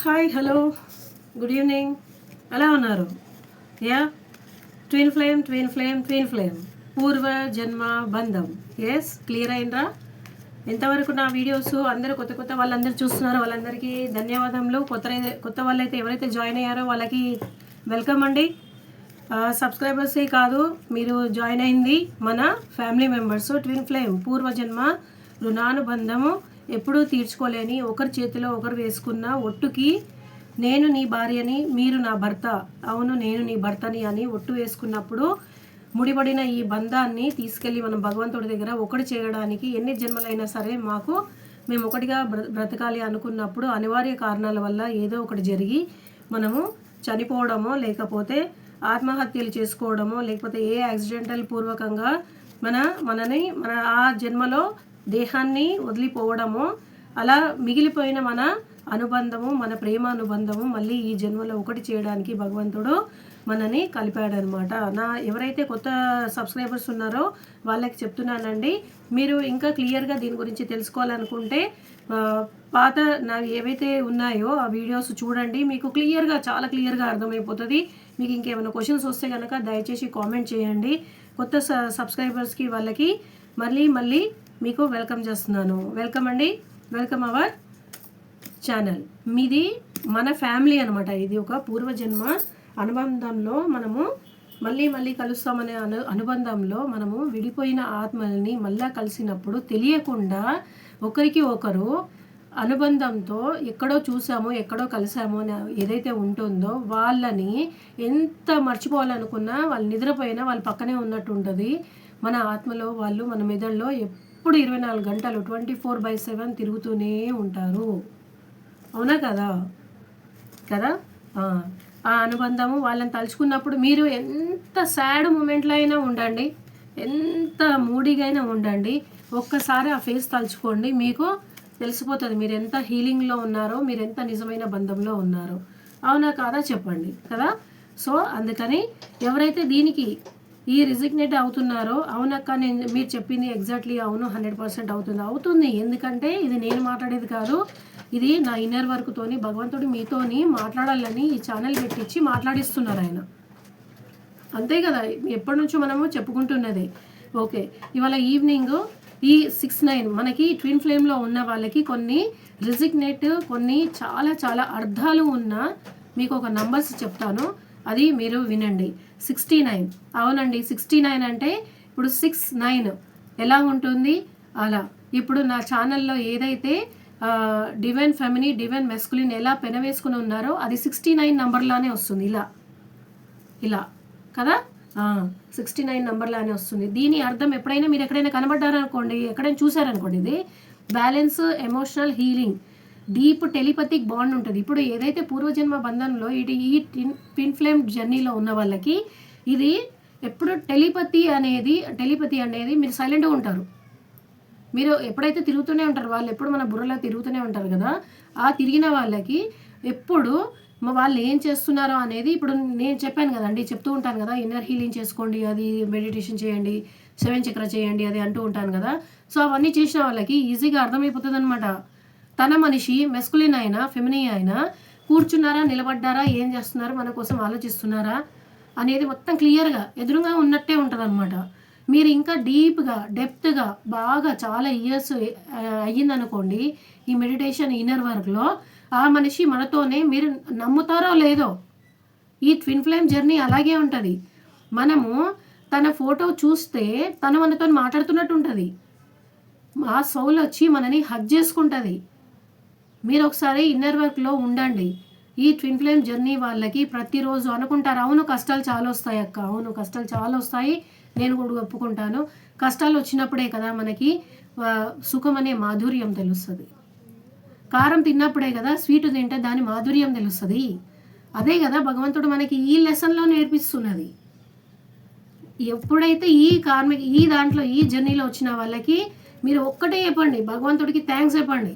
Hi hello good evening ఎలా ఉన్నారు? Yeah twin flame పూర్వ జన్మ బంధం. ఎస్, క్లియర్ అయిందా? ఎంతవరకు నా వీడియోస్ అందరూ కొత్త వాళ్ళందరూ చూస్తున్నారో వాళ్ళందరికీ ధన్యవాదములు. కొత్త వాళ్ళైతే ఎవరైతే జాయిన్ అయ్యారో వాళ్ళకి వెల్కమ్ అండి. సబ్స్క్రైబర్సే కాదు, మీరు జాయిన్ అయింది మన ఫ్యామిలీ మెంబర్స్. ట్విన్ ఫ్లేమ్ పూర్వజన్మ రుణానుబంధము ఎప్పుడూ తీర్చుకోలేని ఒకరి చేతిలో ఒకరు వేసుకున్న ఒట్టుకి నేను నీ భార్యని, మీరు నా భర్త, అవును నేను నీ భర్తని అని ఒట్టు వేసుకున్నప్పుడు ముడిపడిన ఈ బంధాన్ని తీసుకెళ్ళి మనం భగవంతుడి దగ్గర ఒకటి చేయడానికి ఎన్ని జన్మలైనా సరే మేము ఒకటిగా బ్రతకాలి అనుకున్నప్పుడు అనివార్య కారణాల వల్ల ఏదో ఒకటి జరిగి మనము చనిపోవడమో, లేకపోతే ఆత్మహత్యలు చేసుకోవడమో, లేకపోతే ఏ యాక్సిడెంటల్ పూర్వకంగా మన ఆ జన్మలో దేహాన్ని వదిలిపోవడము, అలా మిగిలిపోయిన మన అనుబంధము, మన ప్రేమ అనుబంధము మళ్ళీ ఈ జన్మలో ఒకటి చేయడానికి భగవంతుడు మనని కలిపాడనమాట. ఎవరైతే కొత్త సబ్స్క్రైబర్స్ ఉన్నారో వాళ్ళకి చెప్తున్నానండి, మీరు ఇంకా క్లియర్గా దీని గురించి తెలుసుకోవాలనుకుంటే పాత ఏవైతే ఉన్నాయో ఆ వీడియోస్ చూడండి. మీకు చాలా క్లియర్గా అర్థమైపోతుంది. మీకు ఇంకేమైనా క్వశ్చన్స్ వస్తే కనుక దయచేసి కామెంట్ చేయండి. కొత్త సబ్స్క్రైబర్స్కి వాళ్ళకి మళ్ళీ మీకు వెల్కమ్ చేస్తున్నాను. వెల్కమ్ అండి, వెల్కమ్ అవర్ ఛానల్. మీది మన ఫ్యామిలీ అనమాట. ఇది ఒక పూర్వజన్మ అనుబంధంలో మనము మళ్ళీ కలుస్తామనే అనుబంధంలో మనము విడిపోయిన ఆత్మల్ని మళ్ళా కలిసినప్పుడు తెలియకుండా ఒకరికి ఒకరు అనుబంధంతో ఎక్కడో చూసామో ఎక్కడో కలిసామో అని ఏదైతే ఉంటుందో వాళ్ళని ఎంత మర్చిపోవాలనుకున్నా వాళ్ళు నిద్రపోయినా వాళ్ళ పక్కనే ఉన్నట్టు ఉంటుంది. మన ఆత్మలో వాళ్ళు మన మెదడులో ఎప్పుడు 24 గంటలు 24/7 తిరుగుతూనే ఉంటారు. అవునా కదా? ఆ అనుబంధము వాళ్ళని తలుచుకున్నప్పుడు మీరు ఎంత సాడ్ మూమెంట్లో అయినా ఉండండి, ఎంత మూడీగా అయినా ఉండండి, ఒక్కసారి ఆ ఫేస్ తలుచుకోండి. మీకు తెలిసిపోతుంది మీరు ఎంత హీలింగ్లో ఉన్నారో, మీరు ఎంత నిజమైన బంధంలో ఉన్నారో. అవునా కాదా చెప్పండి కదా. సో అందుకని ఎవరైతే దీనికి ఈ రిజిగ్నేట్ అవుతున్నారో, అవునక్క మీరు చెప్పింది ఎగ్జాక్ట్లీ అవును, 100% అవుతుంది. ఎందుకంటే ఇది నేను మాట్లాడేది కాదు, ఇది నా ఇన్నర్ వర్క్తోని భగవంతుడు మీతోని మాట్లాడాలని ఈ ఛానల్ పెట్టించి మాట్లాడిస్తున్నారు ఆయన. అంతే కదా, ఎప్పటి నుంచో మనము చెప్పుకుంటున్నది. ఓకే, ఇవాళ ఈవినింగ్ ఈ 6-9 మనకి ట్విన్ ఫ్లేమ్లో ఉన్న వాళ్ళకి కొన్ని రిజిగ్నేట్, కొన్ని చాలా అర్థాలు ఉన్న మీకు ఒక నంబర్స్ చెప్తాను, అది మీరు వినండి. 69, అవునండి 69 అంటే ఇప్పుడు 6-9 ఎలా ఉంటుంది అలా. ఇప్పుడు నా ఛానల్లో ఏదైతే డివైన్ ఫెమినీ, డివైన్ మెస్కులిన్ ఎలా పెనవేసుకుని ఉన్నారో అది 69 నంబర్లానే వస్తుంది. ఇలా కదా, 69 నంబర్లానే వస్తుంది. దీని అర్థం ఎప్పుడైనా మీరు ఎక్కడైనా కనబడ్డారనుకోండి, ఎక్కడైనా చూసారనుకోండి, ఇది balance, emotional healing, deep telepathic bond ఉంటుంది. ఇప్పుడు ఏదైతే పూర్వజన్మ బంధంలో ఈ ట్విన్ ఫ్లేమ్ జర్నీలో ఉన్న వాళ్ళకి ఇది ఎప్పుడు టెలిపతి అనేది మీరు సైలెంట్గా ఉంటారు. మీరు ఎప్పుడైతే తిరుగుతూనే ఉంటారు, వాళ్ళు ఎప్పుడు మన బుర్రలో తిరుగుతూనే ఉంటారు కదా, ఆ తిరిగిన వాళ్ళకి ఎప్పుడు వాళ్ళు ఏం చేస్తున్నారో అనేది ఇప్పుడు నేను చెప్పాను కదండి, చెప్తూ ఉంటాను కదా, ఇన్నర్ హీలింగ్ చేసుకోండి, అది మెడిటేషన్ చేయండి, 7 చక్ర చేయండి, అది అంటూ ఉంటాను కదా. సో అవన్నీ చేసిన వాళ్ళకి ఈజీగా అర్థమైపోతుంది అనమాట. తన మనిషి మెస్కులిన్ అయినా ఫెమినీ అయినా కూర్చున్నారా, నిలబడ్డారా, ఏం చేస్తున్నారు, మన కోసం ఆలోచిస్తున్నారా అనేది మొత్తం క్లియర్గా ఎదురుగా ఉన్నట్టే ఉంటుంది అనమాట. మీరు ఇంకా డీప్గా డెప్త్గా బాగా చాలా ఇయర్స్ అయ్యిందనుకోండి ఈ మెడిటేషన్ ఇన్నర్ వర్క్లో, ఆ మనిషి మనతోనే, మీరు నమ్ముతారో లేదో ఈ ట్విన్ ఫ్లేమ్ జర్నీ అలాగే ఉంటుంది. మనము తన ఫోటో చూస్తే తను మనతో మాట్లాడుతున్నట్టు ఉంటుంది. ఆ సౌల్ వచ్చి మనని హగ్ చేసుకుంటుంది. మీరు ఒకసారి ఇన్నర్ వర్క్లో ఉండండి. ఈ ట్విన్ ఫ్లేమ్ జర్నీ వాళ్ళకి ప్రతిరోజు అనుకుంటారు, అవును కష్టాలు చాలా వస్తాయి అక్క, అవును కష్టాలు చాలా వస్తాయి, నేను కూడా ఒప్పుకుంటాను. కష్టాలు వచ్చినప్పుడే కదా మనకి సుఖం అనే మాధుర్యం తెలుస్తుంది. కారం తిన్నప్పుడే కదా స్వీట్ తింటే దాని మాధుర్యం తెలుస్తుంది. అదే కదా భగవంతుడు మనకి ఈ లెసన్లో నేర్పిస్తున్నది. ఎప్పుడైతే ఈ దాంట్లో ఈ జర్నీలో వచ్చిన వాళ్ళకి మీరు ఒక్కటే చెప్పండి, భగవంతుడికి థ్యాంక్స్ చెప్పండి.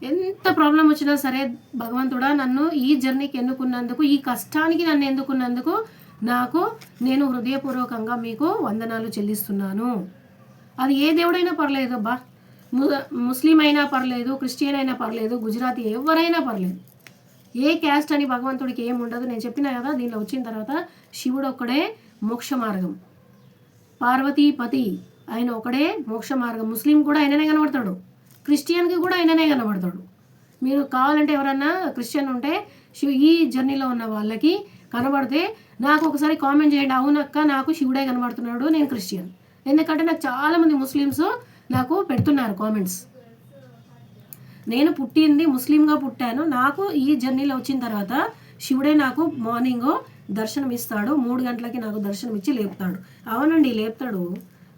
ఎంత ప్రాబ్లం వచ్చినా సరే, భగవంతుడా నన్ను ఈ జర్నీకి ఎన్నుకున్నందుకు, ఈ కష్టానికి నన్ను ఎన్నుకున్నందుకు నేను హృదయపూర్వకంగా మీకు వందనాలు చెల్లిస్తున్నాను. అది ఏ దేవుడైనా పర్లేదు అబ్బా, ముస్లిం అయినా పర్లేదు, క్రిస్టియన్ అయినా పర్లేదు, గుజరాతీ ఎవరైనా పర్లేదు, ఏ క్యాస్ట్ అని భగవంతుడికి ఏం ఉండదు. నేను చెప్పిన కదా, దీనిలో వచ్చిన తర్వాత శివుడు ఒక్కడే మోక్ష మార్గం, పార్వతీపతి ఆయన ఒకడే మోక్ష మార్గం. ముస్లిం కూడా ఆయననే కనబడతాడు, క్రిస్టియన్కి కూడా ఆయననే కనబడతాడు. మీరు కావాలంటే ఎవరన్నా క్రిస్టియన్ ఉంటే ఈ జర్నీలో ఉన్న వాళ్ళకి కనబడితే నాకు ఒకసారి కామెంట్ చేయండి, అవునక్క నాకు శివుడే కనబడుతున్నాడు, నేను క్రిస్టియన్. ఎందుకంటే నాకు చాలామంది ముస్లిమ్స్ నాకు పెడుతున్నారు కామెంట్స్. నేను పుట్టింది ముస్లింగా పుట్టాను, నాకు ఈ జర్నీలో వచ్చిన తర్వాత శివుడే నాకు మార్నింగ్ దర్శనం ఇస్తాడు, 3 గంటలకి నాకు దర్శనం ఇచ్చి లేపుతాడు. అవునండి లేపుతాడు,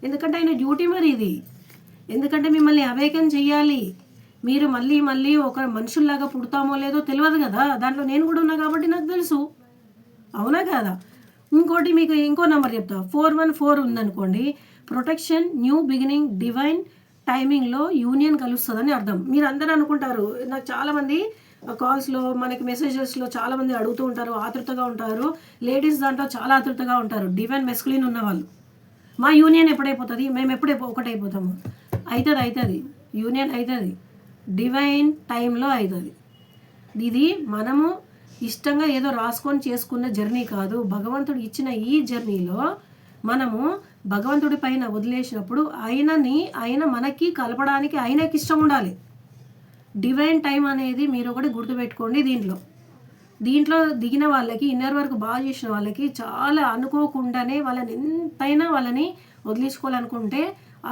ఎందుకంటే ఆయన డ్యూటీ మరి ఇది. ఎందుకంటే మిమ్మల్ని అవేకం చెయ్యాలి. మీరు మళ్ళీ మళ్ళీ ఒక మనుషుల్లాగా పుడతామో లేదో తెలియదు కదా, దాంట్లో నేను కూడా ఉన్నా కాబట్టి నాకు తెలుసు, అవునా కదా. ఇంకోటి మీకు ఇంకో నెంబర్ చెప్తా, 414 ఉందనుకోండి, ప్రొటెక్షన్, న్యూ బిగినింగ్, డివైన్ టైమింగ్లో యూనియన్ కలుస్తుందని అర్థం. మీరు అందరూ అనుకుంటారు, నాకు చాలామంది కాల్స్లో మనకి మెసేజెస్లో చాలామంది అడుగుతూ ఉంటారు, ఆతృతగా ఉంటారు, లేడీస్ దాంట్లో చాలా ఆతృతగా ఉంటారు, డివైన్ మెస్కులిన్ ఉన్నవాళ్ళు. మా యూనియన్ ఎప్పుడైపోతుంది, మేము ఎప్పుడే ఒకటైపోతాము. అవుతుంది యూనియన్ అవుతుంది, డివైన్ టైంలో అవుతుంది. ఇది మనము ఇష్టంగా ఏదో రాసుకొని చేసుకున్న జర్నీ కాదు. భగవంతుడు ఇచ్చిన ఈ జర్నీలో మనము భగవంతుడి పైన వదిలేసినప్పుడు ఆయన మనకి కలపడానికి ఆయనకి ఇష్టం ఉండాలి. డివైన్ టైం అనేది మీరు ఒకటి గుర్తుపెట్టుకోండి. దీంట్లో దిగిన వాళ్ళకి, ఇన్నర్ వర్క్ బాగా చేసిన వాళ్ళకి చాలా అనుకోకుండానే వాళ్ళని వదిలేసుకోవాలనుకుంటే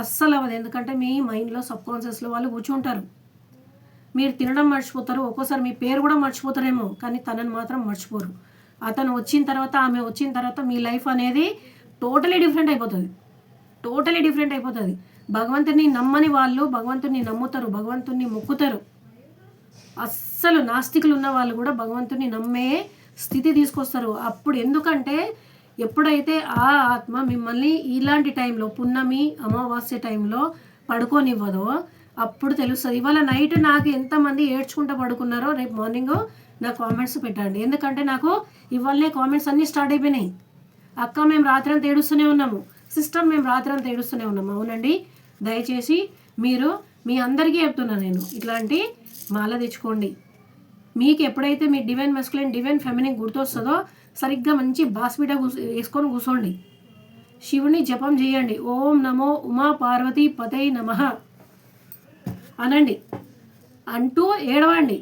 అస్సలు అవ్వదు. ఎందుకంటే మీ మైండ్లో సబ్కాన్షియస్లో వాళ్ళు కూర్చుంటారు. మీరు తినడం మర్చిపోతారు, ఒక్కోసారి మీ పేరు కూడా మర్చిపోతారేమో, కానీ తనని మాత్రం మర్చిపోరు. అతను వచ్చిన తర్వాత, ఆమె వచ్చిన తర్వాత మీ లైఫ్ అనేది టోటలీ డిఫరెంట్ అయిపోతుంది. భగవంతుని నమ్మని వాళ్ళు భగవంతుని నమ్ముతారు, భగవంతుని మొక్కుతారు. అస్సలు నాస్తికులు ఉన్న వాళ్ళు కూడా భగవంతుని నమ్మే స్థితి తీసుకొస్తారు. అప్పుడు ఎందుకంటే ఎప్పుడైతే ఆ ఆత్మ మిమ్మల్ని ఇలాంటి టైంలో, పున్నమి అమావాస్య టైంలో పడుకోనివ్వదో అప్పుడు తెలుస్తుంది. ఇవాళ నైట్ నాకు ఎంతమంది ఏడ్చుకుంటూ పడుకున్నారో రేపు మార్నింగ్ నా కామెంట్స్ పెట్టండి. ఎందుకంటే నాకు ఇవాళనే కామెంట్స్ అన్నీ స్టార్ట్ అయిపోయినాయి. అక్క మేము రాత్రంతా ఏడుస్తూనే ఉన్నాము, సిస్టర్ మేము రాత్రంతా ఏడుస్తూనే ఉన్నాము. అవునండి, దయచేసి మీరు మీ అందరికీ చెప్తున్నా, నేను ఇట్లాంటి మాల తెచ్చుకోండి. మీకు ఎప్పుడైతే మీ డివైన్ మస్కులిన్, డివైన్ ఫెమినిన్ గుర్తొస్తుందో సరిగ్గా మంచి బాస్పీట వేసుకొని కూర్చోండి, శివుని జపం చేయండి, ఓం నమో ఉమా పార్వతీ పతై నమః అనండి, అంటూ ఏడవండి.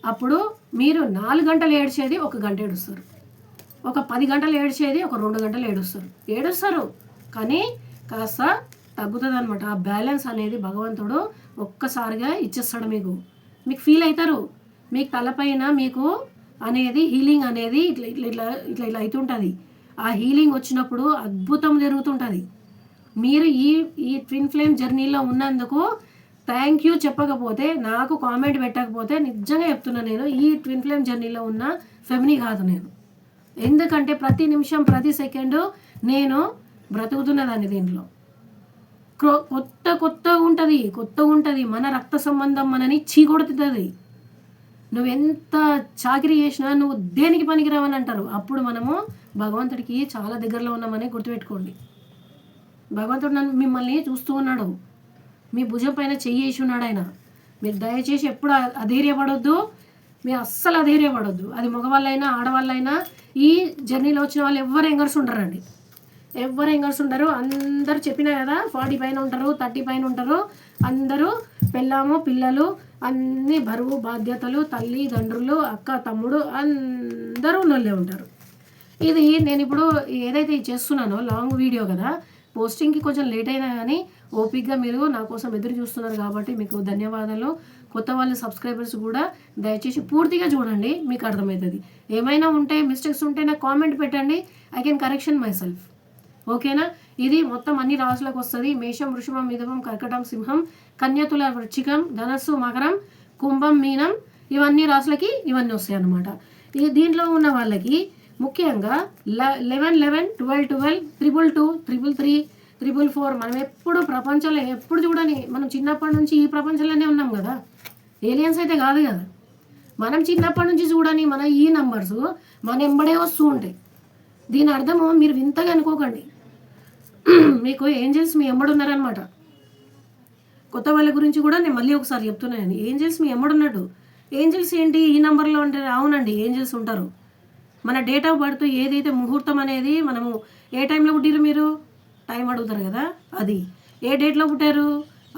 అప్పుడు మీరు 4 గంటలు ఏడ్చేది 1 గంట ఏడుస్తారు, ఒక 10 గంటలు ఏడ్చేది ఒక 2 గంటలు ఏడుస్తారు. కానీ కాస్త తగ్గుతుంది అనమాట. ఆ బ్యాలెన్స్ అనేది భగవంతుడు ఒక్కసారిగా ఇచ్చేస్తాడు. మీకు ఫీల్ అవుతారు. మీకు తలపైన మీకు అనేది హీలింగ్ అనేది ఇట్లా ఇట్లా ఇట్లా ఇట్లా ఇట్లా అవుతుంటుంది. ఆ హీలింగ్ వచ్చినప్పుడు అద్భుతం జరుగుతుంటుంది. మీరు ఈ ట్విన్ ఫ్లేమ్ జర్నీలో ఉన్నందుకు థ్యాంక్ యూ చెప్పకపోతే, నాకు కామెంట్ పెట్టకపోతే నిజంగా చెప్తున్నా, నేను ఈ ట్విన్ ఫ్లేమ్ జర్నీలో ఉన్న ఫెమిని కాదు నేను. ఎందుకంటే ప్రతి నిమిషం, ప్రతి సెకండు నేను బ్రతుకుతున్నదాన్ని. దీంట్లో కొత్తగా ఉంటుంది. మన రక్త సంబంధం మనని చీకొడుతుంది. నువ్వెంత చాకరీ చేసినా నువ్వు దేనికి పనికిరావని అంటారు. అప్పుడు మనము భగవంతుడికి చాలా దగ్గరలో ఉన్నామని గుర్తుపెట్టుకోండి. భగవంతుడు మిమ్మల్ని చూస్తూ ఉన్నాడు, మీ భుజం పైన చెయ్యి వేసి ఉన్నాడు ఆయన. మీరు దయచేసి ఎప్పుడు అధైర్యపడొద్దు, మీరు అస్సలు అధైర్యపడొద్దు. అది మగవాళ్ళైనా ఆడవాళ్ళైనా, ఈ జర్నీలో వచ్చిన వాళ్ళు ఎవ్వరు యంగర్స్ ఉండరండి, అందరూ చెప్పినా కదా, 40 పైన ఉంటారు, 30 పైన ఉంటారు. అందరూ పెళ్ళాము, పిల్లలు, అన్ని బరువు బాధ్యతలు, తల్లి తండ్రులు, అక్క తమ్ముడు అందరూ ఉన్నోళ్ళే ఉంటారు. ఇది నేను ఇప్పుడు ఏదైతే చేస్తున్నానో లాంగ్ వీడియో కదా, పోస్టింగ్కి కొంచెం లేట్ అయినా కానీ ఓపిక్గా మీరు నా కోసం ఎదురు చూస్తున్నారు కాబట్టి మీకు ధన్యవాదాలు. కొత్త వాళ్ళు సబ్స్క్రైబర్స్ కూడా దయచేసి పూర్తిగా చూడండి, మీకు అర్థమవుతుంది. ఏమైనా ఉంటే మిస్టేక్స్ ఉంటే నాకు కామెంట్ పెట్టండి, I can correction my self. ఓకేనా. ఇది మొత్తం అన్ని రాశులకు వస్తుంది. మేషం, వృషభం, మిథునం, కర్కటం, సింహం, కన్య, తుల, వృశ్చికం, ధనస్సు, మకరం, కుంభం, మీనం, ఇవన్నీ రాశులకి ఇవన్నీ వస్తాయి అన్నమాట. దీంట్లో ఉన్న వాళ్ళకి ముఖ్యంగా 11, 11, 12, 12, 222, 333, 444. మనం ఎప్పుడు ప్రపంచంలో ఎప్పుడు చూడని, మనం చిన్నప్పటి నుంచి ఈ ప్రపంచంలోనే ఉన్నాం కదా, ఏలియన్స్ అయితే కాదు కదా. మనం చిన్నప్పటి నుంచి చూడని మన ఈ నంబర్స్ మన ఎంబడే వస్తూ ఉంటాయి. దీని అర్థము మీరు వింతగా అనుకోకండి, మీకు ఏంజల్స్ మీ ఎంబడున్నారనమాట. కొత్త వాళ్ళ గురించి కూడా నేను మళ్ళీ ఒకసారి చెప్తున్నాను, ఏంజల్స్ మీ ఎంబడున్నట్టు. ఏంజిల్స్ ఏంటి ఈ నెంబర్లో ఉంటారు? అవునండి, ఏంజిల్స్ ఉంటారు. మన డేట్ ఆఫ్ బర్త్ ఏదైతే ముహూర్తం అనేది మనము ఏ టైంలో పుట్టిరు మీరు టైం అడుగుతారు కదా, అది ఏ డేట్లో పుట్టారు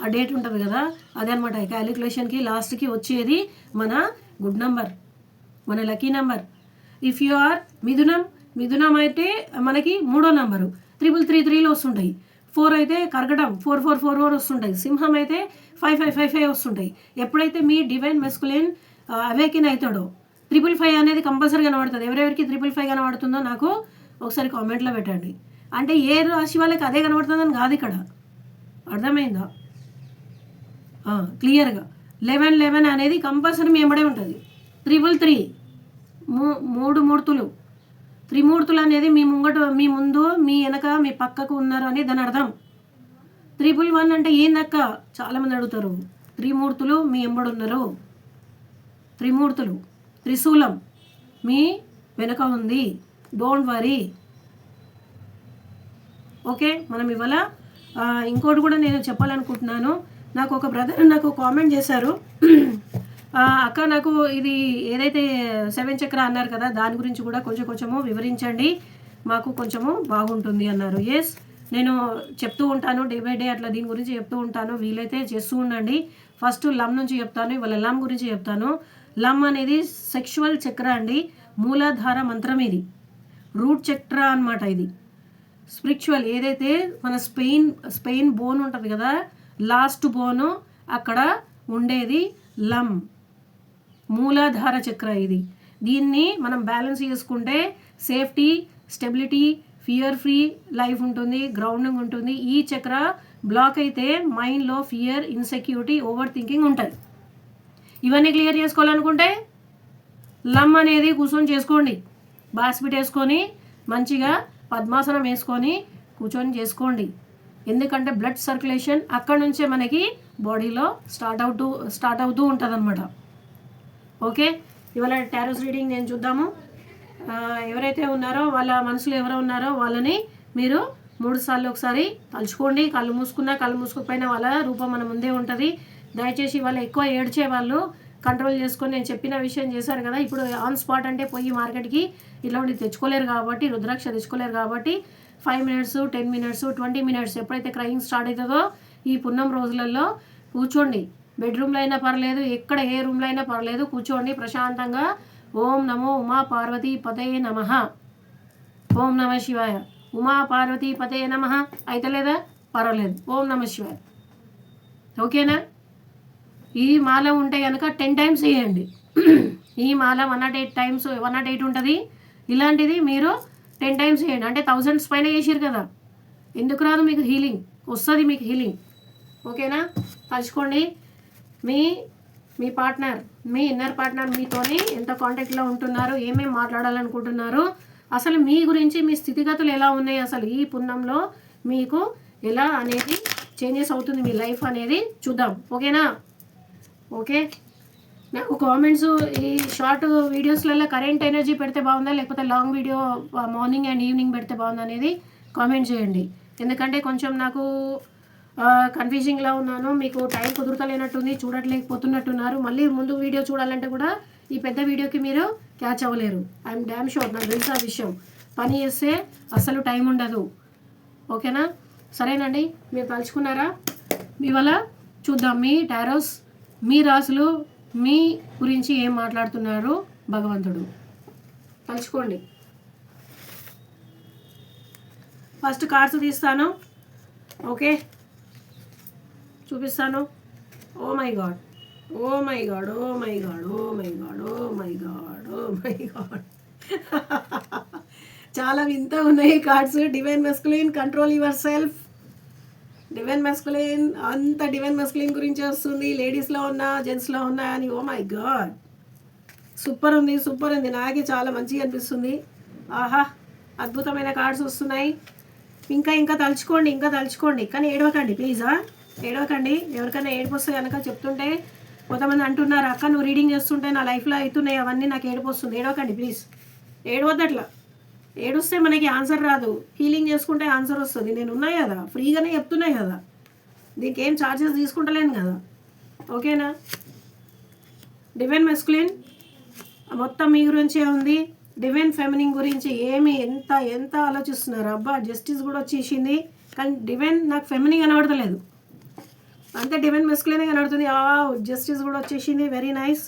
ఆ డేట్ ఉంటుంది కదా, అదనమాట క్యాలిక్యులేషన్కి లాస్ట్కి వచ్చేది మన గుడ్ నెంబర్, మన lucky number. If you are మిథునం అయితే మనకి 3వ నెంబరు 333 వస్తుంటాయి. 4 అయితే కర్కటం 4444 వస్తుంటాయి. సింహం అయితే 5555 వస్తుంటాయి. ఎప్పుడైతే మీ డివైన్ మెస్కులిన్ అవేకిన్ అవుతాడో 555 అనేది కంపల్సరీ కనబడుతుంది. ఎవరెవరికి 555 కనబడుతుందో నాకు ఒకసారి కామెంట్లో పెట్టండి. అంటే ఏ రాశి వాళ్ళకి అదే కనబడుతుందని కాదు ఇక్కడ, అర్థమైందా? క్లియర్గా 11 అనేది కంపల్సరీ మీ ఎంబడే ఉంటుంది. 333 మూడు మూర్తులు, త్రిమూర్తులు అనేది మీ ముందు మీ వెనక మీ పక్కకు ఉన్నారు అని దాని అర్థం. 111 అంటే ఏందక్క చాలామంది అడుగుతారు. త్రిమూర్తులు మీ ఎంబడున్నారు. త్రిమూర్తులు, త్రిశూలం మీ వెనక ఉంది. Don't worry. ఓకే, మనం ఇవాళ ఇంకోటి కూడా నేను చెప్పాలనుకుంటున్నాను. నాకు ఒక బ్రదర్ నాకు కామెంట్ చేశారు, అక్క నాకు ఇది ఏదైతే 7 చక్ర అన్నారు కదా దాని గురించి కూడా కొంచెము వివరించండి, మాకు కొంచెము బాగుంటుంది అన్నారు. ఎస్, నేను చెప్తూ ఉంటాను, డే బై డే అట్లా దీని గురించి చెప్తూ ఉంటాను, వీలైతే చేస్తూ ఉండండి. ఫస్ట్ లమ్ నుంచి చెప్తాను, ఇవాళ లమ్ గురించి చెప్తాను. లమ్ అనేది సెక్షువల్ చక్ర అండి, మూలాధార మంత్రం ఇది, రూట్ చక్ర అనమాట. ఇది స్పిరిచువల్ ఏదైతే మన స్పెయిన్ బోన్ ఉంటుంది కదా, లాస్ట్ బోను అక్కడ ఉండేది లమ్, మూలాధార చక్ర ఇది. దీన్ని మనం బ్యాలెన్స్ చేసుకుంటే safety, stability, fear free life ఉంటుంది, గ్రౌండింగ్ ఉంటుంది. ఈ చక్ర బ్లాక్ అయితే మైండ్లో ఫియర్, ఇన్సెక్యూరిటీ, ఓవర్ థింకింగ్ ఉంటుంది. ఇవన్నీ క్లియర్ చేసుకోవాలనుకుంటే లమ్ అనేది కూర్చొని చేసుకోండి. బాస్పిట్ వేసుకొని మంచిగా పద్మాసనం వేసుకొని కూర్చొని చేసుకోండి. ఎందుకంటే బ్లడ్ సర్క్యులేషన్ అక్కడ నుంచే మనకి బాడీలో స్టార్ట్ అవుతూ ఉంటుంది అనమాట. ఓకే, ఇవాళ టారోస్ రీడింగ్ నేను చూద్దాము. ఎవరైతే ఉన్నారో వాళ్ళ మనసులో ఎవరో ఉన్నారో వాళ్ళని మీరు 3 సార్లు ఒకసారి తలుచుకోండి. కళ్ళు మూసుకున్నా కళ్ళు మూసుకోకపోయినా వాళ్ళ రూపం మన ముందే ఉంటుంది. దయచేసి వాళ్ళు ఎక్కువ ఏడ్చే వాళ్ళు కంట్రోల్ చేసుకొని, నేను చెప్పిన విషయం చేశారు కదా, ఇప్పుడు ఆన్ స్పాట్ అంటే పోయి మార్కెట్కి ఇట్లాంటివి తెచ్చుకోలేరు కాబట్టి, రుద్రాక్ష తెచ్చుకోలేరు కాబట్టి 5 మినిట్స్, 10 మినిట్స్, 20 మినిట్స్ ఎప్పుడైతే క్రయింగ్ స్టార్ట్ అవుతుందో ఈ పున్నం రోజులలో కూర్చోండి. బెడ్రూమ్లో అయినా పర్లేదు, ఎక్కడ ఏ రూమ్లో అయినా పర్లేదు, కూర్చోండి ప్రశాంతంగా. ఓం నమో ఉమా పార్వతీ పతయే నమః, ఓం నమ శివాయ, ఉమా పార్వతీ పతయే నమః. అయితే లేదా పర్వాలేదు, ఓం నమ శివాయ. ఓకేనా? ఈ మాల ఉంటే కనుక 10 టైమ్స్ వేయండి. ఈ మాల 108 టైమ్స్ 108 ఉంటుంది. ఇలాంటిది మీరు 10 టైమ్స్ వేయండి. అంటే 1000 పైన చేసారు కదా, ఎందుకు రాదు మీకు హీలింగ్? వస్తుంది మీకు హీలింగ్. ఓకేనా? తలుచుకోండి మీ పార్ట్నర్, మీ ఇన్నర్ పార్ట్నర్ మీతోని ఎంత కాంటాక్ట్లో ఉంటున్నారు, ఏమేమి మాట్లాడాలనుకుంటున్నారు, అసలు మీ గురించి మీ స్థితిగతులు ఎలా ఉన్నాయి, అసలు ఈ పున్నంలో మీకు ఎలా అనేది చేంజెస్ అవుతుంది మీ లైఫ్ అనేది చూద్దాం. ఓకేనా? ఓకే, నాకు కామెంట్స్ ఈ షార్ట్ వీడియోస్లలో కరెంట్ ఎనర్జీ పెడితే బాగుందా లేకపోతే long video morning and evening పెడితే బాగుందా అనేది కామెంట్ చేయండి. ఎందుకంటే కొంచెం నాకు కన్ఫ్యూజింగ్లో ఉన్నాను, మీకు టైం కుదురుతలేనట్టుంది, చూడట్లేకపోతున్నట్టున్నారు. మళ్ళీ ముందు వీడియో చూడాలంటే కూడా ఈ పెద్ద వీడియోకి మీరు క్యాచ్ అవ్వలేరు. ఐఎమ్ డ్యామ్ షూర్, నాకు తెలుసు ఆ విషయం. పని చేస్తే అసలు టైం ఉండదు. ఓకేనా? సరేనండి, మీరు తలుచుకున్నారా? ఇవాళ చూద్దాం మీ టారోస్, మీ రాసులు మీ గురించి ఏం మాట్లాడుతున్నారు భగవంతుడు. తలుచుకోండి. ఫస్ట్ కార్డ్స్ తీస్తాను. ఓకే, చూపిస్తాను. Oh my God, oh my God, oh my God, oh my God, oh my God, oh my God. చాలా వింత ఉన్నాయి cards. Divine masculine, control yourself. Divine masculine, అంత డివైన్ మెస్కులిన్ గురించి వస్తుంది. లేడీస్లో ఉన్నా జెంట్స్లో ఉన్నా అని. ఓ మై గాడ్, సూపర్ ఉంది, సూపర్ ఉంది. నాకే చాలా మంచిగా అనిపిస్తుంది. ఆహా, అద్భుతమైన కార్డ్స్ వస్తున్నాయి. ఇంకా తలుచుకోండి, ఇంకా తలుచుకోండి. కానీ ఏడవకండి ప్లీజా, ఏడవకండి. ఎవరికైనా ఏడుపు వస్తే కనుక చెప్తుంటే కొంతమంది అంటున్నారు, అక్క నువ్వు రీడింగ్ చేస్తుంటే నా లైఫ్లో అవుతున్నాయి అవన్నీ, నాకు ఏడుపు వస్తుంది. ఏడవకండి ప్లీజ్, ఏడవద్దు. అట్లా ఏడుస్తే మనకి ఆన్సర్ రాదు. హీలింగ్ చేసుకుంటే ఆన్సర్ వస్తుంది. నేను ఉన్నాయి కదా, ఫ్రీగానే చెప్తున్నాయి కదా, దీనికి ఏం ఛార్జెస్ తీసుకుంటలేను కదా. ఓకేనా? డివైన్ మెస్కులిన్ మొత్తం మీ గురించే ఉంది. డివైన్ ఫెమినిన్ గురించి ఎంత ఎంత ఆలోచిస్తున్నారు. అబ్బా జస్టిస్ కూడా వచ్చేసింది, కానీ డివైన్ నాకు ఫెమినిన్ కనబడతలేదు, అంతే డివైన్ మెస్కులినే కనబడుతుంది. జస్టిస్ కూడా వచ్చేసింది, వెరీ నైస్.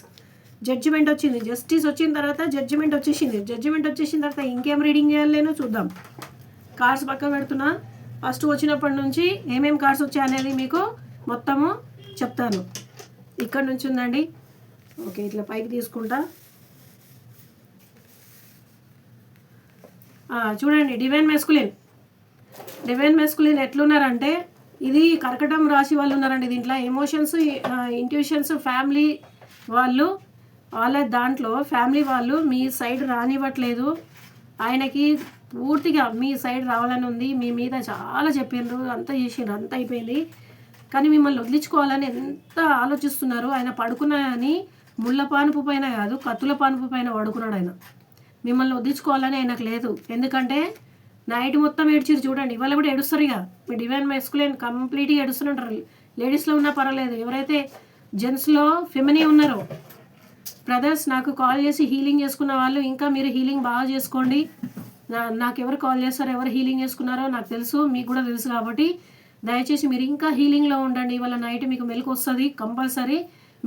జడ్జిమెంట్ వచ్చింది, జస్టిస్ వచ్చిన తర్వాత జడ్జిమెంట్ వచ్చేసింది. జడ్జిమెంట్ వచ్చేసిన తర్వాత ఇంకేం రీడింగ్ చేయాలి నేను చూద్దాం. కార్డ్స్ పక్కన పెడుతున్నా. ఫస్ట్ వచ్చినప్పటి నుంచి ఏమేమి కార్డ్స్ వచ్చాయనేది మీకు మొత్తము చెప్తాను. ఇక్కడ నుంచి ఉందండి. ఓకే, ఇట్లా పైకి తీసుకుంటా. చూడండి, డివైన్ మెస్కులిన్. డివైన్ మెస్కులిన్ ఎట్లున్నారంటే, ఇది కర్కటం రాశి వాళ్ళు ఉన్నారండి. దీంట్లో ఎమోషన్స్, ఇంట్యూషన్స్, ఫ్యామిలీ వాళ్ళు, వాళ్ళ దాంట్లో ఫ్యామిలీ వాళ్ళు మీ సైడ్ రానివ్వట్లేదు. ఆయనకి పూర్తిగా మీ సైడ్ రావాలని ఉంది. మీ మీద చాలా చెప్పిండ్రు, అంతా చేసిండ్రు, అంతా అయిపోయింది. కానీ మిమ్మల్ని వదిలించుకోవాలని ఎంత ఆలోచిస్తున్నారు. ఆయన పడుకున్నాయని ముళ్ళ పానుపు పైన కాదు, కత్తుల పానుపు పైన పడుకున్నాడు. ఆయన మిమ్మల్ని వదిలించుకోవాలని ఆయనకు లేదు. ఎందుకంటే నైట్ మొత్తం ఏడ్చిరు చూడండి. ఇవాళ కూడా ఏడుస్తారు. ఇక మీ డివైన్ మెస్కులిన్ కంప్లీట్గా ఏడుస్తుంటారు. లేడీస్లో ఉన్నా పర్వాలేదు, ఎవరైతే జెంట్స్లో ఫెమినీ ఉన్నారో బ్రదర్స్ నాకు కాల్ చేసి హీలింగ్ చేసుకున్న వాళ్ళు, ఇంకా మీరు హీలింగ్ బాగా చేసుకోండి. నాకు ఎవరు కాల్ చేస్తారో, ఎవరు హీలింగ్ చేసుకున్నారో నాకు తెలుసు, మీకు కూడా తెలుసు. కాబట్టి దయచేసి మీరు ఇంకా హీలింగ్లో ఉండండి. ఇవాళ నైట్ మీకు మెలకు వస్తుంది. కంపల్సరీ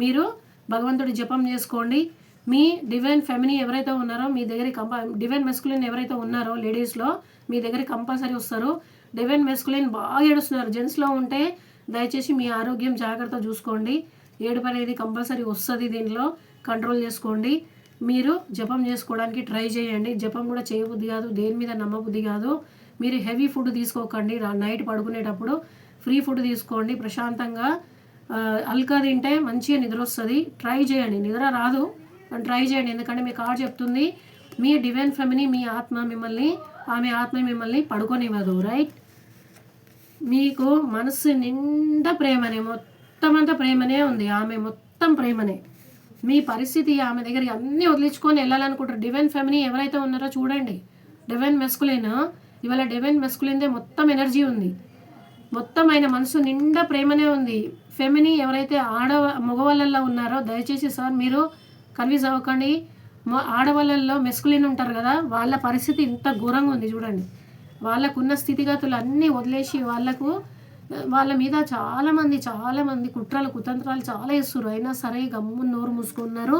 మీరు భగవంతుడి జపం చేసుకోండి. మీ డివైన్ ఫెమినీ ఎవరైతే ఉన్నారో మీ దగ్గరికి డివైన్ మెస్కులిన్ ఎవరైతే ఉన్నారో లేడీస్లో మీ దగ్గరికి కంపల్సరీ వస్తారు. డివైన్ మెస్కులిన్ బాగా ఏడుస్తున్నారు. జెంట్స్లో ఉంటే దయచేసి మీ ఆరోగ్యం జాగ్రత్త చూసుకోండి. ఏడుపు అనేది కంపల్సరీ వస్తుంది. దీనిలో కంట్రోల్ చేసుకోండి. మీరు జపం చేసుకోవడానికి ట్రై చేయండి. జపం కూడా చేయబుద్ధి కాదు, దేని మీద నమ్మబుద్ధి కాదు. మీరు హెవీ ఫుడ్ తీసుకోకండి. నైట్ పడుకునేటప్పుడు ఫ్రీ ఫుడ్ తీసుకోండి. ప్రశాంతంగా హల్కా తింటే మంచిగా నిద్ర వస్తుంది. ట్రై చేయండి. నిద్ర రాదు, ట్రై చేయండి. ఎందుకంటే మీ కార్డ్ చెప్తుంది మీ డివైన్ ఫెమినీ, మీ ఆత్మ మిమ్మల్ని, ఆమె ఆత్మ మిమ్మల్ని పడుకోనివ్వదు. రైట్? మీకు మనసు నిండా ప్రేమనే, మొత్తం అంతా ప్రేమనే ఉంది. ఆమె మొత్తం ప్రేమనే. మీ పరిస్థితి ఆమె దగ్గరికి అన్నీ వదిలించుకొని వెళ్ళాలనుకుంటారు. డివైన్ ఫెమినీ ఎవరైతే ఉన్నారో చూడండి. డివైన్ మెస్కులిన్ ఇవాళ డివైన్ మెస్కులిన్దే మొత్తం ఎనర్జీ ఉంది. మొత్తం ఆయన మనసు నిండా ప్రేమనే ఉంది. ఫెమినీ ఎవరైతే మగవాళ్ళల్లో ఉన్నారో దయచేసి సార్ మీరు కన్ఫ్యూజ్ అవ్వకండి. ఆడవాళ్ళల్లో మెస్కులిన్ ఉంటారు కదా, వాళ్ళ పరిస్థితి ఇంత ఘోరంగా ఉంది చూడండి. వాళ్ళకున్న స్థితిగతులు అన్నీ వదిలేసి వాళ్ళ మీద చాలామంది కుట్రలు కుతంత్రాలు చాలా చేస్తున్నారు. అయినా సరే గమ్మున నోరు మూసుకున్నారు.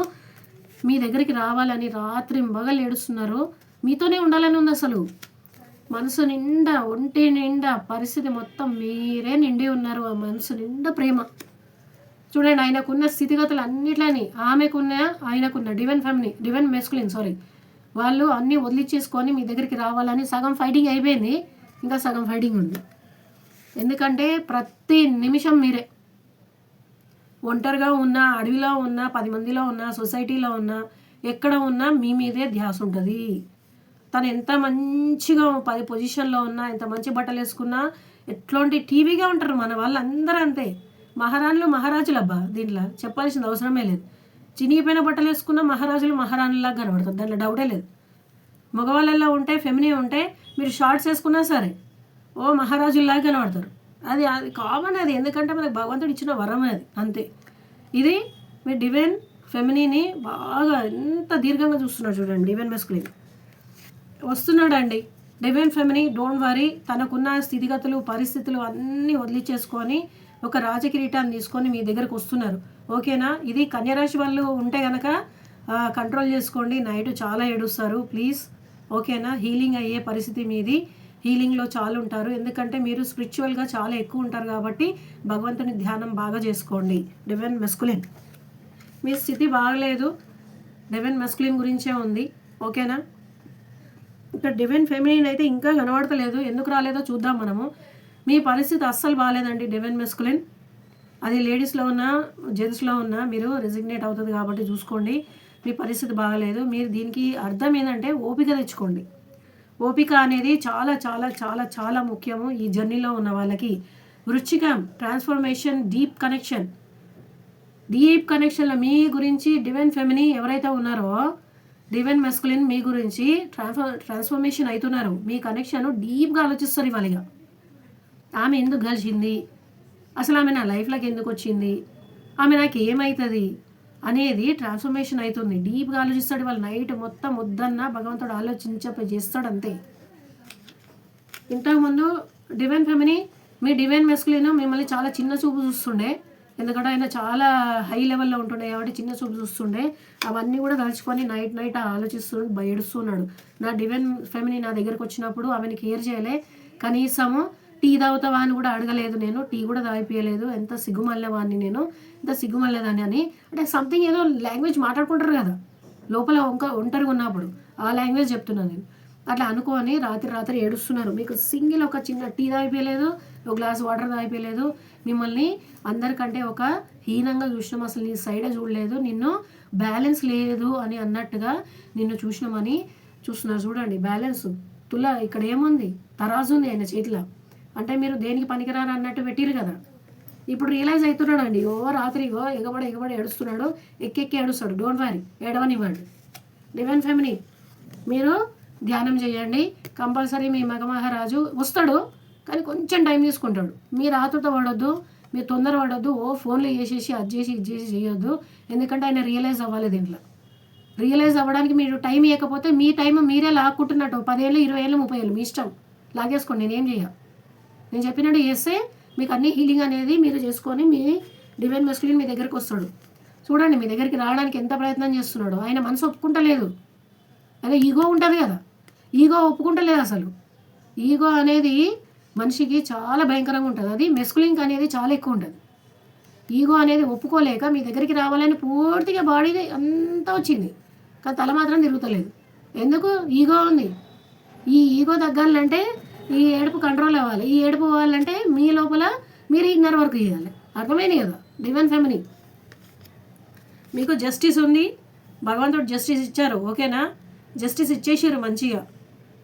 మీ దగ్గరికి రావాలని రాత్రి మగలు ఏడుస్తున్నారు. మీతోనే ఉండాలని ఉంది. అసలు మనసు నిండా, ఒంటి నిండా పరిస్థితి మొత్తం మీరే నిండి ఉన్నారు. ఆ మనసు నిండా ప్రేమ చూడండి. ఆయనకున్న స్థితిగతులు అన్నిట్లని ఆయనకున్న డివైన్ ఫెమినీ, డివైన్ మెస్కులిన్ వాళ్ళు అన్నీ వదిలిచ్చేసుకొని మీ దగ్గరికి రావాలని సగం ఫైటింగ్ అయిపోయింది, ఇంకా సగం ఫైటింగ్ ఉంది. ఎందుకంటే ప్రతి నిమిషం మీరే ఒంటరిగా ఉన్నా, అడవిలో ఉన్నా, 10 మందిలో ఉన్నా, సొసైటీలో ఉన్నా, ఎక్కడ ఉన్నా మీ మీదే ధ్యాస ఉంటుంది. తను ఎంత మంచిగా 10 పొజిషన్లో ఉన్నా, ఎంత మంచి బట్టలు వేసుకున్నా, ఎట్లాంటి టీవీగా ఉంటారు మన వాళ్ళు అందరూ అంతే. మహారాణులు మహారాజులు అబ్బా, దీంట్లో చెప్పాల్సిన అవసరమే లేదు. చినిగిపోయిన బట్టలు వేసుకున్న మహారాజులు మహారాణులాగా కనబడతారు, దాంట్లో డౌటే లేదు. మగవాళ్ళల్లో ఉంటే ఫెమినీ ఉంటే మీరు షార్ట్స్ వేసుకున్నా సరే మహారాజుల్లాగా కనబడతారు. అది కామన్, అది ఎందుకంటే మనకు భగవంతుడు ఇచ్చిన వరం అది, అంతే. ఇది మీ డివైన్ ఫెమినీని బాగా ఎంత దీర్ఘంగా చూస్తున్నాడు చూడండి. డివైన్ మెస్కులిన్ వస్తున్నాడు అండి. డివైన్ ఫెమినీ డోంట్ వరీ, తనకున్న స్థితిగతులు పరిస్థితులు అన్నీ వదిలిచేసుకొని ఒక రాజకిరీటాన్ని తీసుకొని మీ దగ్గరకు వస్తున్నారు. ఓకేనా? ఇది కన్యరాశి వాళ్ళు ఉంటే కనుక కంట్రోల్ చేసుకోండి. నైట్ చాలా ఏడుస్తారు ప్లీజ్. ఓకేనా? హీలింగ్ అయ్యే పరిస్థితి మీది. హీలింగ్లో చాలా ఉంటారు, ఎందుకంటే మీరు స్పిరిచువల్గా చాలా ఎక్కువ ఉంటారు కాబట్టి భగవంతుని ధ్యానం బాగా చేసుకోండి. డివైన్ మెస్కులిన్ మీ స్థితి బాగలేదు, డివైన్ మెస్కులిన్ గురించే ఉంది. ఓకేనా? ఇక్కడ డివైన్ ఫెమినిన్ అయితే ఇంకా కనబడతలేదు, ఎందుకు రాలేదో చూద్దాం మనము. మీ పరిస్థితి అస్సలు బాగాలేదండి డివైన్ మెస్కులిన్. అది లేడీస్లో ఉన్నా జెంట్స్లో ఉన్నా మీరు రెసిగ్నేట్ అవుతుంది కాబట్టి చూసుకోండి. మీ పరిస్థితి బాగాలేదు. మీరు దీనికి అర్థం ఏంటంటే ఓపిక తెచ్చుకోండి. ఓపిక అనేది చాలా చాలా చాలా చాలా ముఖ్యము ఈ జర్నీలో ఉన్న వాళ్ళకి. వృశ్చికం ట్రాన్స్ఫర్మేషన్, డీప్ కనెక్షన్లో మీ గురించి డివైన్ ఫెమినీ ఎవరైతే ఉన్నారో డివైన్ మెస్కులిన్ మీ గురించి ట్రాన్స్ఫర్మేషన్ అవుతున్నారు. మీ కనెక్షన్ డీప్గా ఆలోచిస్తారు ఇవాళగా. ఆమె ఎందుకు కలిసింది, అసలు ఆమె నా లైఫ్లోకి ఎందుకు వచ్చింది, ఆమె నాకు ఏమవుతుంది, అనేది ట్రాన్స్ఫర్మేషన్ అవుతుంది. డీప్గా ఆలోచిస్తాడు. వాళ్ళు నైట్ మొత్తం వద్దన్న భగవంతుడు చేస్తాడు అంతే. ఇంతకుముందు డివైన్ ఫెమిని మీ డివైన్ మెస్కులిన్ మిమ్మల్ని చాలా చిన్న చూపు చూస్తుండే. ఎందుకంటే ఆయన చాలా హై లెవెల్లో ఉంటుండే కాబట్టి చిన్న చూపు చూస్తుండే. అవన్నీ కూడా తలుచుకొని నైట్ ఆలోచిస్తూ ఏడుస్తున్నాడు. నా డివైన్ ఫెమిని నా దగ్గరకు వచ్చినప్పుడు ఆమెను కేర్ చేయలే, కనీసము టీ తాగుతావా అని కూడా అడగలేదు, నేను టీ కూడా తాగిపోయలేదు. ఎంత సిగ్గుమల్లేవాడిని నేను, ఎంత సిగ్గుమల్లేదాన్ని అని. అంటే సంథింగ్ ఏదో లాంగ్వేజ్ మాట్లాడుకుంటారు కదా లోపల ఒంటరిగా ఉన్నప్పుడు, ఆ లాంగ్వేజ్ చెప్తున్నాను నేను. అట్లా అనుకోని రాత్రి ఏడుస్తున్నారు. మీకు సింగిల్ ఒక చిన్న టీ తాగిపోయలేదు, ఒక గ్లాస్ వాటర్ తాగిపోయలేదు. మిమ్మల్ని అందరికంటే ఒక హీనంగా చూసినాం, అసలు నీ సైడే చూడలేదు, నిన్ను బ్యాలెన్స్ లేదు అని అన్నట్టుగా నిన్ను చూసినామని చూస్తున్నారు. చూడండి బ్యాలెన్స్ ఇక్కడ ఏముంది, తరాజు ఉంది ఆయన చేతిలో. అంటే మీరు దేనికి పనికిరారు అన్నట్టు పెట్టిరు కదా. ఇప్పుడు రియలైజ్ అవుతున్నాడు అండి. రాత్రి ఎగబడి ఏడుస్తున్నాడు, ఎక్కెక్కి ఏడుస్తాడు. డోంట్ వరీ, ఏడవనివ్వండి. డివైన్ ఫెమిని మీరు ధ్యానం చేయండి. కంపల్సరీ మీ మగమహారాజు వస్తాడు, కానీ కొంచెం టైం తీసుకుంటాడు. మీరు ఆతృత పడొద్దు, మీరు తొందర పడొద్దు. ఫోన్లో చేసేసి అది చేసి ఇది చేసి చేయొద్దు. ఎందుకంటే ఆయన రియలైజ్ అవ్వాలి. దీంట్లో రియలైజ్ అవ్వడానికి మీరు టైం ఇవ్వకపోతే మీ టైం మీరే లాక్కుంటున్నట్టు. 10 ఏళ్ళు 20 ఏళ్ళు 30 ఏళ్ళు మీ ఇష్టం, లాగేసుకోండి. నేనేం చేయాలి, నేను చెప్పినట్టు చేస్తే మీకు అన్ని హీలింగ్ అనేది మీరు చేసుకొని మీ డివైన్ మెస్కులిన్ మీ దగ్గరికి వస్తాడు. చూడండి మీ దగ్గరికి రావడానికి ఎంత ప్రయత్నం చేస్తున్నాడు. ఆయన మనసు ఒప్పుకుంటలేదు. అదే ఈగో ఉంటుంది కదా, ఈగో ఒప్పుకుంటలేదు అసలు. ఈగో అనేది మనిషికి చాలా భయంకరంగా ఉంటుంది. అది మెస్కులింగ్ అనేది చాలా ఎక్కువ ఉంటుంది. ఈగో అనేది ఒప్పుకోలేక మీ దగ్గరికి రావాలని పూర్తిగా బాడీ అంతా వచ్చింది, కానీ తల మాత్రం తిరుగుతలేదు. ఎందుకు? ఈగో ఉంది. ఈ ఈగో తగ్గాలంటే ఈ ఏడుపు కంట్రోల్ అవ్వాలి. ఈ ఏడుపు అవ్వాలంటే మీ లోపల మీరు ఇన్నర్ వర్క్ చేయాలి. అర్థమైంది కదా డివైన్ ఫెమిని? మీకు జస్టిస్ ఉంది, భగవంతుడు జస్టిస్ ఇచ్చారు. ఓకేనా? జస్టిస్ ఇచ్చేసారు మంచిగా.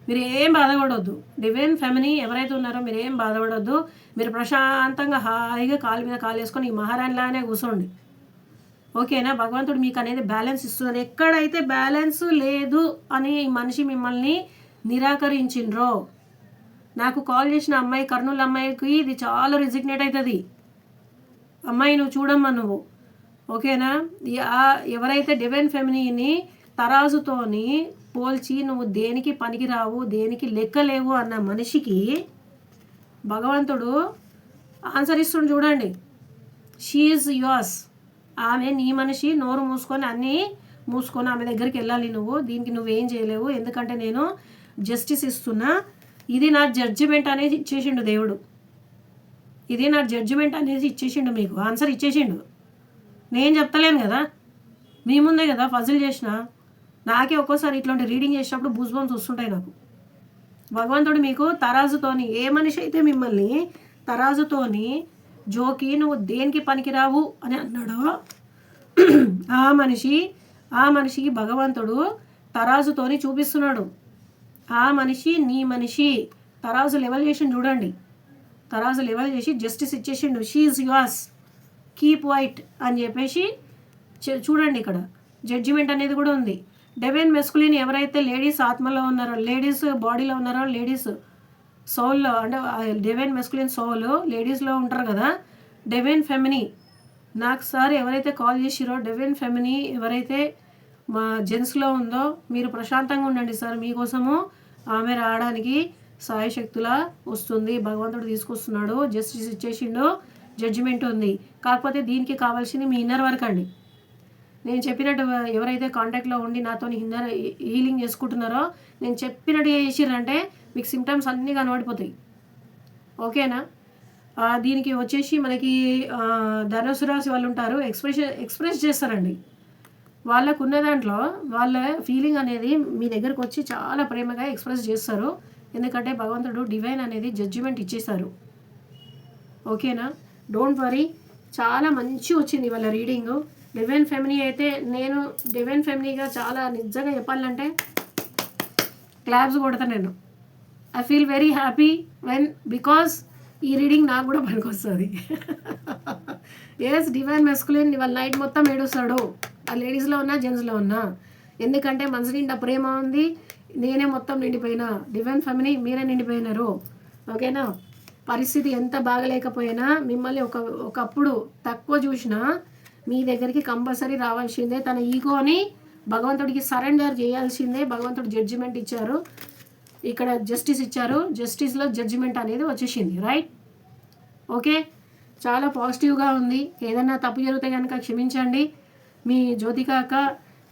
మీరు ఏం బాధపడవద్దు. డివైన్ ఫెమిని ఎవరైతే ఉన్నారో మీరు ఏం బాధపడవద్దు. మీరు ప్రశాంతంగా హాయిగా కాలు మీద కాలు వేసుకొని ఈ మహారాణిలానే కూర్చోండి. ఓకేనా? భగవంతుడు మీకు అనేది బ్యాలెన్స్ ఇస్తున్నారు. ఎక్కడైతే బ్యాలెన్స్ లేదు అని ఈ మనిషి మిమ్మల్ని నిరాకరించిండ్రో, నాకు కాల్ చేసిన అమ్మాయి, కర్నూలు అమ్మాయికి ఇది చాలా రిజిగ్నేట్ అవుతుంది. అమ్మాయి నువ్వు చూడమ్మా నువ్వు. ఓకేనా? ఎవరైతే డివైన్ ఫెమినీని తరాజుతోని పోల్చి నువ్వు దేనికి పనికిరావు, దేనికి లెక్కలేవు అన్న మనిషికి భగవంతుడు ఆన్సర్ ఇస్తుండు. చూడండి, షీ ఈజ్ యువర్స్. ఆమె నీ మనిషి. నోరు మూసుకొని అన్నీ మూసుకొని ఆమె దగ్గరికి వెళ్ళాలి నువ్వు. దీనికి నువ్వేం చేయలేవు, ఎందుకంటే నేను జస్టిస్ ఇస్తున్నా. ఇది నా జడ్జిమెంట్ అనేది ఇచ్చేసిండు దేవుడు. ఇది నా జడ్జిమెంట్ అనేది ఇచ్చేసిండు, మీకు ఆన్సర్ ఇచ్చేసిండు. నేను చెప్తలేను కదా, మీ ముందే కదా ఫజిల్ చేసిన. నాకే ఒక్కోసారి ఇట్లాంటి రీడింగ్ చేసినప్పుడు బూస్బంప్స్ వస్తుంటాయి నాకు. భగవంతుడు మీకు తరాజుతోని, ఏ మనిషి అయితే మిమ్మల్ని తరాజుతోని జోకి నువ్వు దేనికి పనికిరావు అని అన్నాడో ఆ మనిషికి భగవంతుడు తరాజుతోని చూపిస్తున్నాడు. ఆ మనిషి నీ మనిషి. తరాజు లెవెల్ చేసి చూడండి, తరాజు లెవెల్ చేసి జస్టిస్ ఇచ్చేసిండు. She is yours, keep white అని చెప్పేసి చూడండి. ఇక్కడ జడ్జిమెంట్ అనేది కూడా ఉంది. డివైన్ మెస్కులిన్ ఎవరైతే లేడీస్ ఆత్మలో ఉన్నారో, లేడీస్ బాడీలో ఉన్నారో, లేడీస్ సోల్లో, అంటే డివైన్ మెస్కులిన్ సోల్ లేడీస్లో ఉంటారు కదా. డివైన్ ఫెమిని నాకు సార్ ఎవరైతే కాల్ చేసిరో, డివైన్ ఫెమిని ఎవరైతే మా జెంట్స్లో ఉందో, మీరు ప్రశాంతంగా ఉండండి సార్. మీకోసము ఆమె రావడానికి సాయశక్తులా వస్తుంది. భగవంతుడు తీసుకొస్తున్నాడు, జస్టిస్ ఇచ్చేసిండు, జడ్జిమెంట్ ఉంది. కాకపోతే దీనికి కావాల్సింది మీ ఇన్నర్ వర్క్ అండి. నేను చెప్పినట్టు ఎవరైతే కాంటాక్ట్లో ఉండి నాతో హీలింగ్ చేసుకుంటున్నారో, నేను చెప్పినట్టు చేసిర్రంటే మీకు సిమ్టమ్స్ అన్నీ కనబడిపోతాయి. ఓకేనా? దీనికి వచ్చేసి మనకి ధనుసు రాశి వాళ్ళు ఉంటారు, ఎక్స్ప్రెస్ చేస్తారండి. వాళ్ళకు ఉన్న దాంట్లో వాళ్ళ ఫీలింగ్ అనేది మీ దగ్గరకు వచ్చి చాలా ప్రేమగా ఎక్స్ప్రెస్ చేస్తారు. ఎందుకంటే భగవంతుడు డివైన్ అనేది జడ్జిమెంట్ ఇచ్చేశారు. ఓకేనా? డోంట్ వరీ, చాలా మంచి వచ్చింది వాళ్ళ రీడింగు. డివైన్ ఫెమినీ అయితే నేను డివైన్ ఫెమినీగా చాలా నిజంగా చెప్పాలంటే క్లాప్స్ కొడతాను నేను. I feel very happy because ఈ రీడింగ్ నాకు కూడా పనికొస్తుంది. ఎస్, డివైన్ మెస్కులిన్ వాళ్ళ నైట్ మొత్తం ఏడుస్తాడు. ఆ లేడీస్లో ఉన్నా జెంట్స్లో ఉన్నా. ఎందుకంటే మనసు నిండా ప్రేమ ఉంది, నేనే మొత్తం నిండిపోయినా. డివైన్ ఫెమినీ మీరే నిండిపోయినారు. ఓకేనా? పరిస్థితి ఎంత బాగలేకపోయినా, మిమ్మల్ని ఒకప్పుడు తక్కువ చూసినా మీ దగ్గరికి కంపల్సరీ రావాల్సిందే. తన ఈగోని భగవంతుడికి సరెండర్ చేయాల్సిందే. భగవంతుడు జడ్జిమెంట్ ఇచ్చారు, ఇక్కడ జస్టిస్ ఇచ్చారు, జస్టిస్లో జడ్జిమెంట్ అనేది వచ్చేసింది. రైట్, ఓకే, చాలా పాజిటివ్గా ఉంది. ఏదన్నా తప్పు జరిగితే కనుక క్షమించండి. మీ జ్యోతిక అక్క,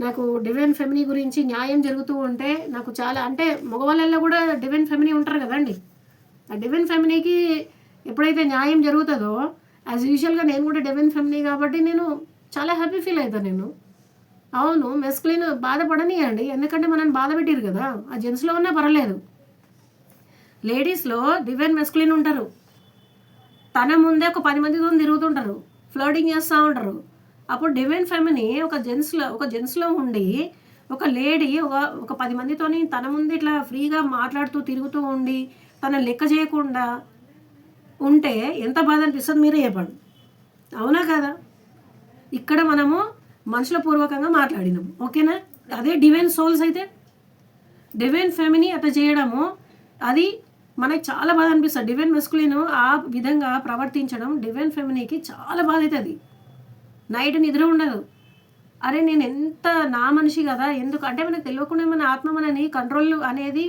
నాకు డివైన్ ఫెమినీ గురించి న్యాయం జరుగుతూ ఉంటే నాకు చాలా, అంటే మగవాళ్ళల్లో కూడా డివైన్ ఫెమినీ ఉంటారు కదండి. ఆ డివైన్ ఫెమినీకి ఎప్పుడైతే న్యాయం జరుగుతుందో, యాజ్ యూజువల్గా నేను కూడా డివైన్ ఫెమినీ కాబట్టి నేను చాలా హ్యాపీ ఫీల్ అవుతాను నేను. అవును, మెస్క్లీన్ బాధపడనియండి, ఎందుకంటే మనల్ని బాధ పెట్టారు కదా. ఆ జెంట్స్లో ఉన్నా పర్వాలేదు, లేడీస్లో డివైన్ మెస్క్లీన్ ఉంటారు. తన ముందే ఒక 10 మందితో తిరుగుతుంటారు, ఫ్లర్టింగ్ చేస్తూ ఉంటారు. అప్పుడు డివైన్ ఫెమినీ ఒక జెంట్స్లో ఉండి, ఒక లేడీ ఒక 10 మందితోని తన ముందు ఇట్లా ఫ్రీగా మాట్లాడుతూ తిరుగుతూ ఉండి తన లెక్క చేయకుండా ఉంటే ఎంత బాధ అనిపిస్తుంది మీరే చెప్పండి. అవునా కదా? ఇక్కడ మనము మనుషుల పూర్వకంగా మాట్లాడినాము, ఓకేనా? అదే డివైన్ సోల్స్ అయితే, డివైన్ ఫెమినీ అట్లా చేయడము అది మనకి చాలా బాధ అనిపిస్తుంది. డివైన్ మెస్కులిన్ ఆ విధంగా ప్రవర్తించడం డివైన్ ఫెమినీకి చాలా బాధ అవుతుంది. నైట్ నిద్ర ఉండదు. అరే నేను ఎంత నా మనిషి కదా, ఎందుకు అంటే మనకు తెలియకుండా మన ఆత్మ మనని కంట్రోల్ అనేది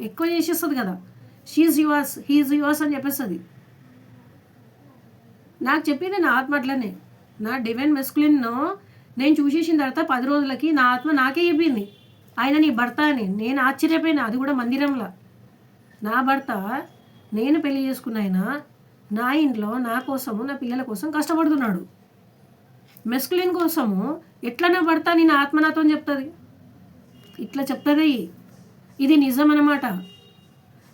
ఎక్కువ చేసేస్తుంది కదా. షీఈ్ యువర్స్, హీఈ్ యువర్స్ అని చెప్పేస్తుంది. నాకు చెప్పింది నా ఆత్మ అట్లనే. నా డివైన్ మెస్కులిన్ను నేను చూసేసిన తర్వాత 10 రోజులకి నా ఆత్మ నాకే చెప్పింది, ఆయన నీ భర్త అని. నేను ఆశ్చర్యపోయినా, అది కూడా మందిరంలో. నా భర్త, నేను పెళ్లి చేసుకున్న ఆయన నా ఇంట్లో నా కోసము నా పిల్లల కోసం కష్టపడుతున్నాడు. మెస్కులిన్ కోసము ఎట్లా నా భర్త అని నా ఆత్మ నాతో చెప్తుంది, ఇట్లా చెప్తుంది. ఇది నిజం అన్నమాట.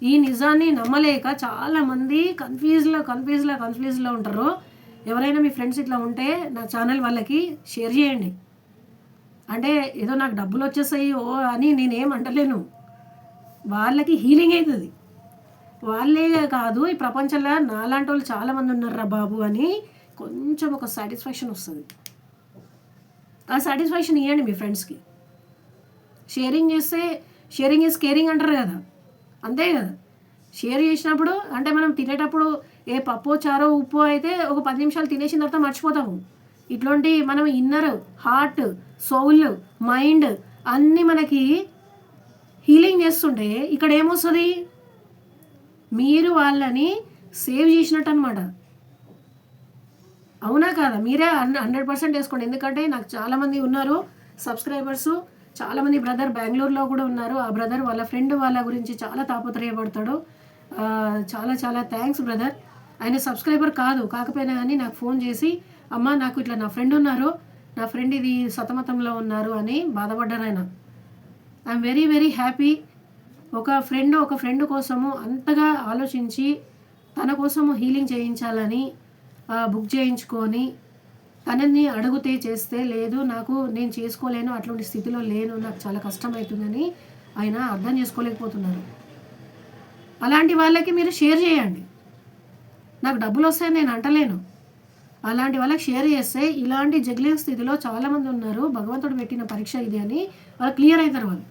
ఈ నిజాన్ని నమ్మలేక చాలామంది కన్ఫ్యూజ్లో ఉంటారు. ఎవరైనా మీ ఫ్రెండ్స్ ఇట్లా ఉంటే నా ఛానల్ వాళ్ళకి షేర్ చేయండి. అంటే ఏదో నాకు డబ్బులు వచ్చేసాయి ఓ అని నేనేం అంటలేను, వాళ్ళకి హీలింగ్ అవుతుంది. వాళ్ళే కాదు, ఈ ప్రపంచంలో నాలాంటి వాళ్ళు చాలామంది ఉన్నారా బాబు అని కొంచెం ఒక సాటిస్ఫాక్షన్ వస్తుంది. ఆ సాటిస్ఫాక్షన్ ఇవ్వండి మీ ఫ్రెండ్స్కి. షేరింగ్ చేస్తే షేరింగ్ ఈజ్ కేరింగ్ అంటారు కదా, అంతే కదా. షేర్ చేసినప్పుడు అంటే మనం తినేటప్పుడు ఏ పప్పు చారో ఉప్పు అయితే ఒక 10 నిమిషాలు తినేసిన తర్వాత మర్చిపోతాము. ఇట్లాంటి మనం ఇన్నర్, హార్ట్, సోల్, మైండ్ అన్నీ మనకి హీలింగ్ చేస్తుంటే ఇక్కడ ఏమొస్తుంది, మీరు వాళ్ళని సేవ్ చేసినట్టు అనమాట. అవునా కాదా? మీరే 100% వేసుకోండి. ఎందుకంటే నాకు చాలామంది ఉన్నారు సబ్స్క్రైబర్సు, చాలామంది బ్రదర్ బెంగళూరులో కూడా ఉన్నారు. ఆ బ్రదర్ వాళ్ళ ఫ్రెండ్ వాళ్ళ గురించి చాలా తాపత్రయపడతాడు. చాలా చాలా థ్యాంక్స్ బ్రదర్. ఆయన సబ్స్క్రైబర్ కాదు, కాకపోయినా కానీ నాకు ఫోన్ చేసి, అమ్మ నాకు ఇట్లా నా ఫ్రెండ్ ఉన్నారు, నా ఫ్రెండ్ ఇది సతమతంలో ఉన్నారు అని బాధపడ్డారు ఆయన. I'm very very happy. ఒక ఫ్రెండ్ కోసము అంతగా ఆలోచించి తన కోసము హీలింగ్ చేయించాలని బుక్ చేయించుకొని తనని అడిగితే చేస్తే, లేదు నేను చేసుకోలేను, అట్లాంటి స్థితిలో లేను, నాకు చాలా కష్టమవుతుందని ఆయన అర్థం చేసుకోలేకపోతున్నారు. అలాంటి వాళ్ళకి మీరు షేర్ చేయండి. నాకు డబ్బులు వస్తాయని నేను అంటలేను, అలాంటి వాళ్ళకి షేర్ చేస్తే ఇలాంటి జగ్లింగ్ స్థితిలో చాలామంది ఉన్నారు, భగవంతుడు పెట్టిన పరీక్ష ఇది అని వాళ్ళు క్లియర్ అవుతారు. వాళ్ళు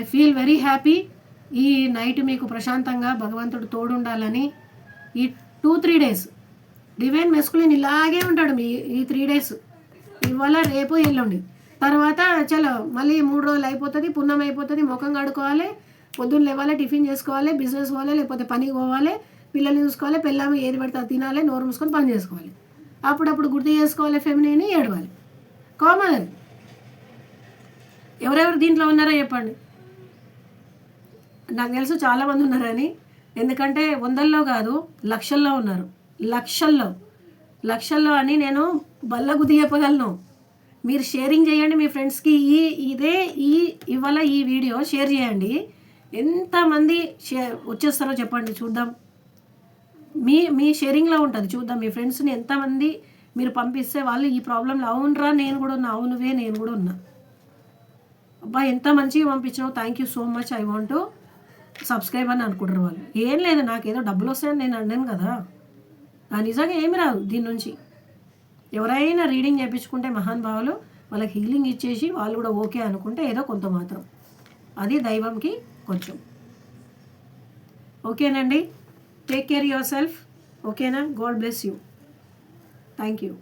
ఐ ఫీల్ వెరీ హ్యాపీ. ఈ నైట్ మీకు ప్రశాంతంగా భగవంతుడు తోడుండాలని. ఈ 2-3 డేస్ డివైన్ మెస్కులిన్ ఇలాగే ఉంటాడు ఈ 3 డేస్, ఇవాళ రేపు ఎల్లుండి. తర్వాత చలో మళ్ళీ 3 రోజులు అయిపోతుంది, పుణ్యం అయిపోతుంది, ముఖం కడుకోవాలి, పొద్దున్న లేవాలి, టిఫిన్ చేసుకోవాలి, బిజినెస్ పోవాలి, లేకపోతే పనికి పోవాలి, పిల్లల్ని చూసుకోవాలి, పిల్లలు ఏది పెడితే తినాలి, నోరు మూసుకొని పని చేసుకోవాలి, అప్పుడప్పుడు గుర్తు చేసుకోవాలి, ఫెమినీని ఏడవాలి. కామన్ అది. ఎవరెవరు దీంట్లో ఉన్నారో చెప్పండి. నాకు తెలుసు చాలామంది ఉన్నారని, ఎందుకంటే 100లో కాదు లక్షల్లో ఉన్నారు, లక్షల్లో అని నేను బల్లగుద్ది చెప్పగలను. మీరు షేరింగ్ చేయండి మీ ఫ్రెండ్స్కి. ఇవాళ ఈ వీడియో షేర్ చేయండి. ఎంతమంది వచ్చేస్తారో చెప్పండి, చూద్దాం. మీ షేరింగ్లో ఉంటుంది, చూద్దాం. మీ ఫ్రెండ్స్ని ఎంతమంది మీరు పంపిస్తే వాళ్ళు ఈ ప్రాబ్లంలో అవునరా నేను కూడా ఉన్నా, అవునువే నేను కూడా ఉన్నా, అబ్బా ఎంత మంచిగా పంపించినావు, thank you so much, I want to subscribe అని అనుకుంటారు వాళ్ళు. ఏం లేదు, నాకేదో డబ్బులు వస్తాయని నేను అన్నాను కదా, నిజంగా ఏమి రాదు దీని నుంచి. ఎవరైనా రీడింగ్ చేయించుకుంటే మహానుభావులు వాళ్ళకి హీలింగ్ ఇచ్చేసి వాళ్ళు కూడా ఓకే అనుకుంటే ఏదో కొంత మాత్రం, అది దైవంకి కొంచెం. ఓకేనండి, టేక్ కేర్ యువర్ సెల్ఫ్, ఓకేనా? God bless you. Thank you.